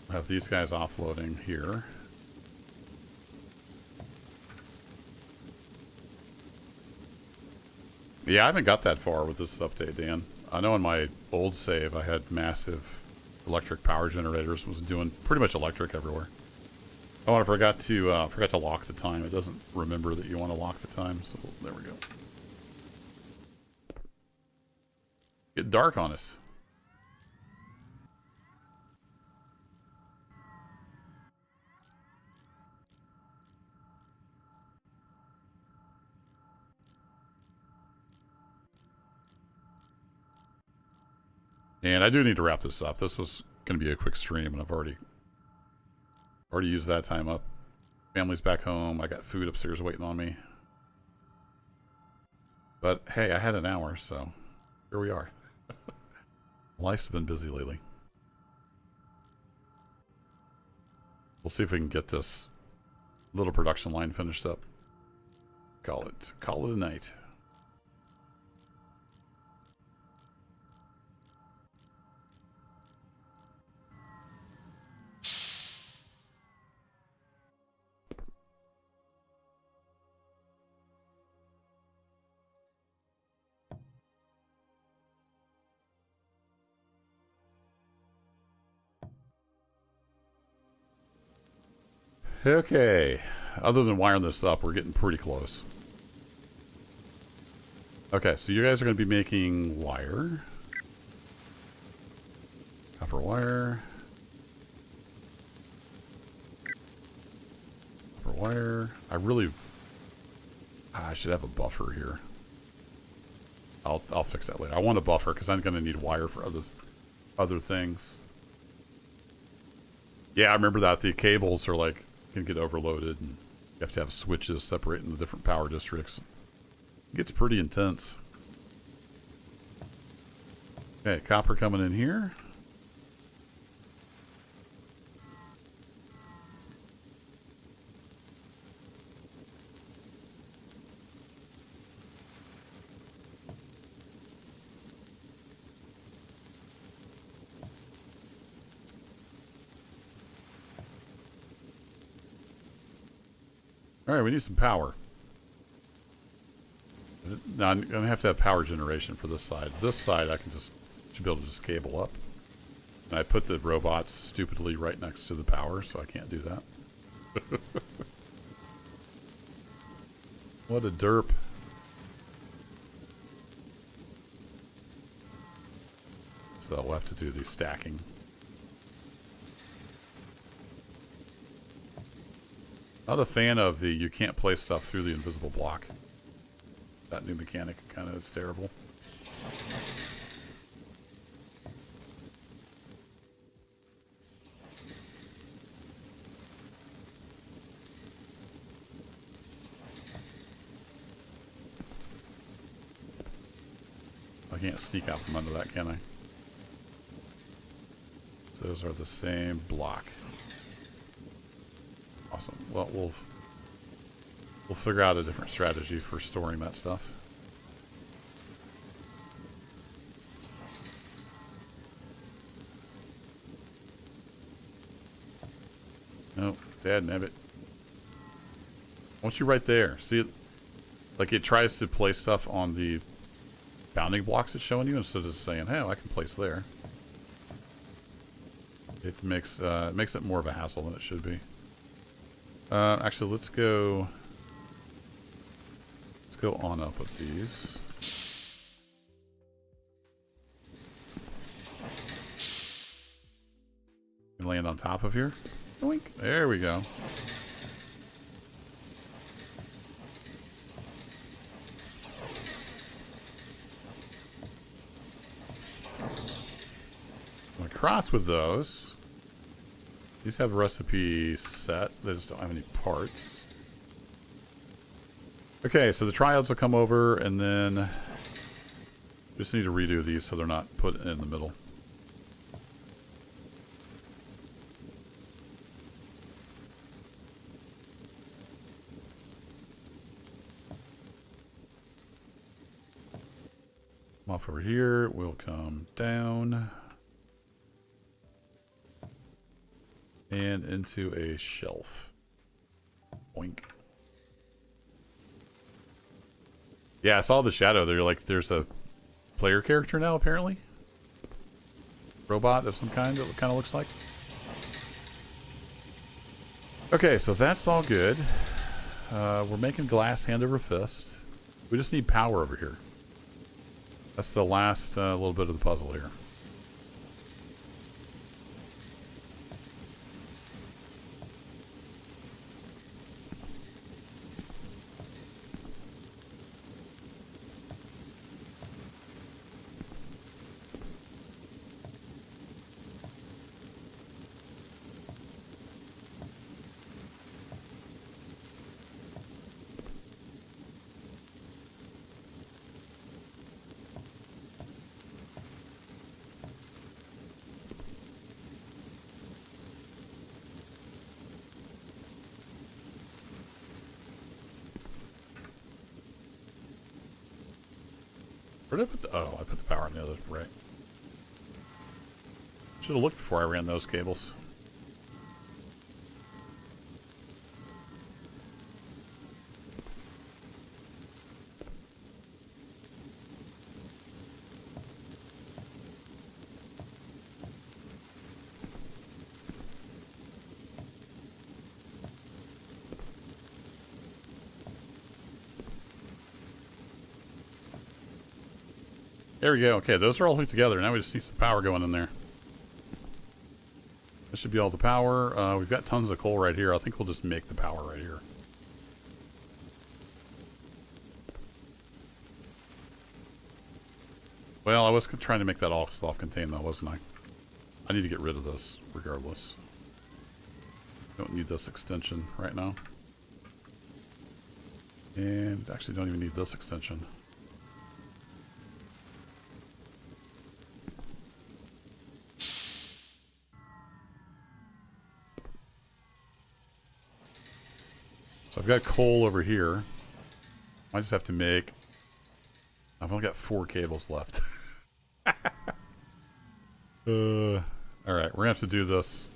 Speaker 1: We'll have these guys offloading here. Yeah, I haven't got that far with this update, Dan. I know in my old save I had massive electric power generators, was doing pretty much electric everywhere. Oh, and I forgot to lock the time. It doesn't remember that you want to lock the time, so there we go. Get dark on us. And I do need to wrap this up. This was going to be a quick stream, and I've already used that time up. Family's back home. I got food upstairs waiting on me. But hey, I had an hour, so here we are. Life's been busy lately. We'll see if we can get this little production line finished up. Call it a night. Okay, other than wiring this up, we're getting pretty close. Okay, so you guys are going to be making wire. Copper wire. Copper wire. I should have a buffer here. I'll fix that later. I want a buffer because I'm going to need wire for other things. Yeah, I remember that. The cables are like, can get overloaded, and you have to have switches separating the different power districts. It gets pretty intense. Okay, copper coming in here. All right, we need some power. No, I'm going to have power generation for this side. This side, I can just should be able to just cable up. And I put the robots stupidly right next to the power, so I can't do that. What a derp. So we'll have to do the stacking. Not a fan of the you can't place stuff through the invisible block. That new mechanic kind of is terrible. I can't sneak out from under that, can I? So those are the same block. Awesome. Well, we'll figure out a different strategy for storing that stuff. Nope, dad nabbit. I want you right there. See it? Like it tries to place stuff on the bounding blocks it's showing you instead of just saying, hey, I can place there. It makes it more of a hassle than it should be. Actually, let's go on up with these. And land on top of here. Oink. There we go. I'm gonna cross with those. These have a recipe set. They just don't have any parts. Okay, so the triads will come over, and then just need to redo these so they're not put in the middle. Off over here, we'll come down and into a shelf. Boink. Yeah, I saw the shadow there. Like, there's a player character now, apparently. Robot of some kind, it kind of looks like. Okay, so that's all good. We're making glass hand over fist. We just need power over here. That's the last little bit of the puzzle here. Where did I put the... Oh, I put the power on the other... Right. Should have looked before I ran those cables. There we go. Okay, those are all hooked together. Now we just need some power going in there. This should be all the power. We've got tons of coal right here. I think we'll just make the power right here. Well, I was trying to make that all self-contained though, wasn't I? I need to get rid of this regardless. Don't need this extension right now. And actually don't even need this extension. So I've got coal over here. I just have to make... I've only got 4 cables left. Alright, we're gonna have to do this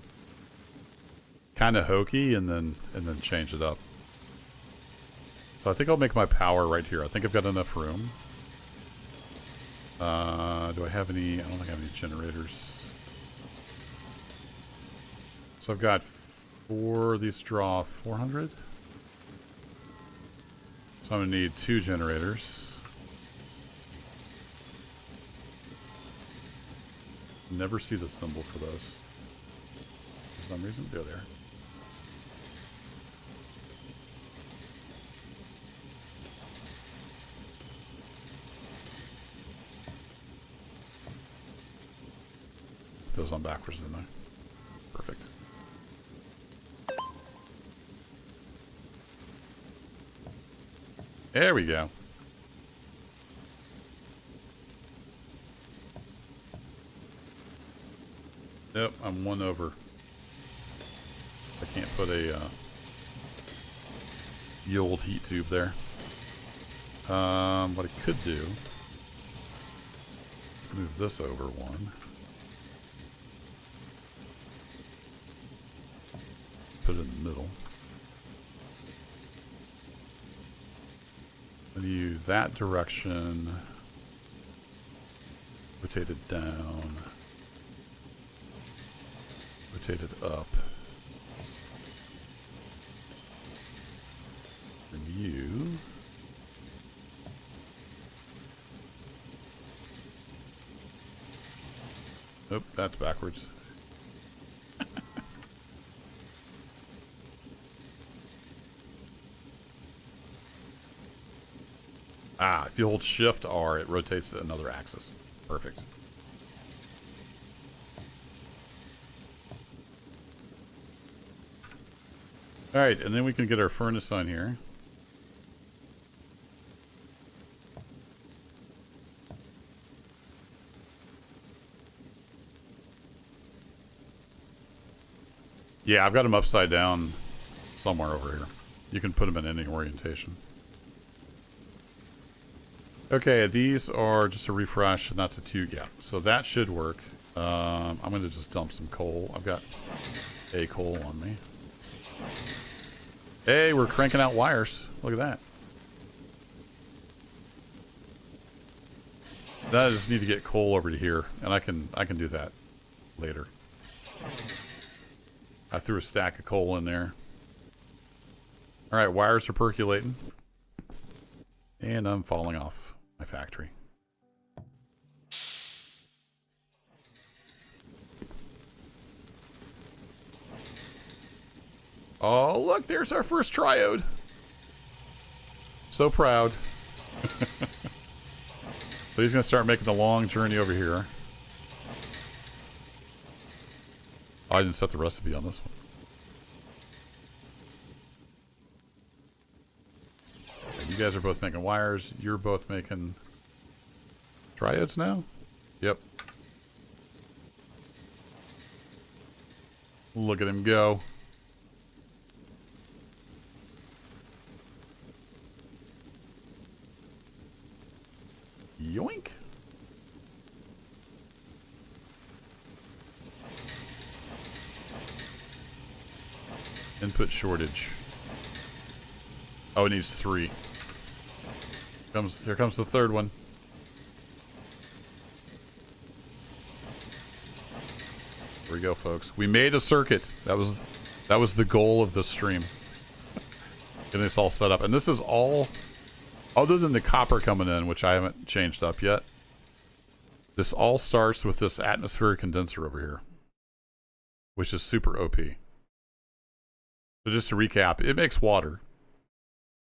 Speaker 1: kind of hokey and then change it up. So I think I'll make my power right here. I think I've got enough room. Do I have any? I don't think I have any generators. So I've got 4. These draw 400. So I'm going to need 2 generators. Never see the symbol for those. For some reason, they're there. Put those on backwards, didn't I? Perfect. There we go. Yep, I'm 1 over. I can't put a the old heat tube there. What I could do, let's move this over 1. Put it in the middle. Continue that direction. Rotate it down. Rotate it up. And you. Nope, that's backwards. Ah, if you hold Shift R, it rotates another axis. Perfect. Alright, and then we can get our furnace on here. Yeah, I've got them upside down somewhere over here. You can put them in any orientation. Okay, these are just a refresh, and that's a 2. Yeah, so that should work. I'm going to just dump some coal. I've got a coal on me. Hey, we're cranking out wires. Look at that. I just need to get coal over to here, and I can do that later. I threw a stack of coal in there. All right, wires are percolating, and I'm falling off my factory. Oh, look, there's our first triode. So proud. So he's going to start making the long journey over here. Oh, I didn't set the recipe on this one. Okay, you guys are both making wires. You're both making triodes now? Yep. Look at him go. Yoink. Input shortage. Oh, it needs 3. Here comes the third one. Here we go, folks. We made a circuit. That was the goal of this stream. Getting this all set up. And this is all, other than the copper coming in, which I haven't changed up yet. This all starts with this atmospheric condenser over here, which is super OP. So just to recap, it makes water,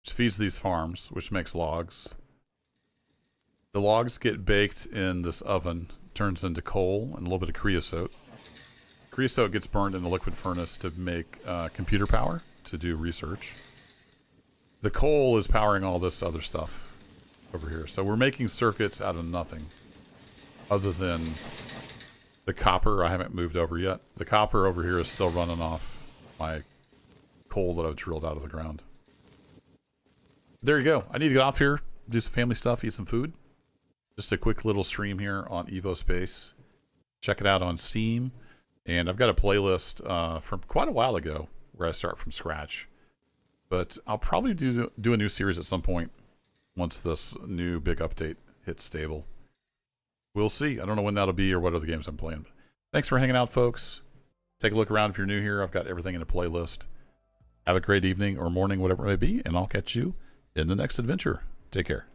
Speaker 1: which feeds these farms, which makes logs. The logs get baked in this oven, turns into coal and a little bit of creosote. Creosote gets burned in the liquid furnace to make computer power to do research. The coal is powering all this other stuff over here. So we're making circuits out of nothing, other than the copper I haven't moved over yet. The copper over here is still running off my coal that I've drilled out of the ground. There you go. I need to get off here, do some family stuff, eat some food. Just a quick little stream here on Evospace. Check it out on Steam. And I've got a playlist from quite a while ago where I start from scratch. But I'll probably do a new series at some point once this new big update hits stable. We'll see. I don't know when that'll be or what other games I'm playing. Thanks for hanging out, folks. Take a look around if you're new here. I've got everything in a playlist. Have a great evening or morning, whatever it may be, and I'll catch you in the next adventure. Take care.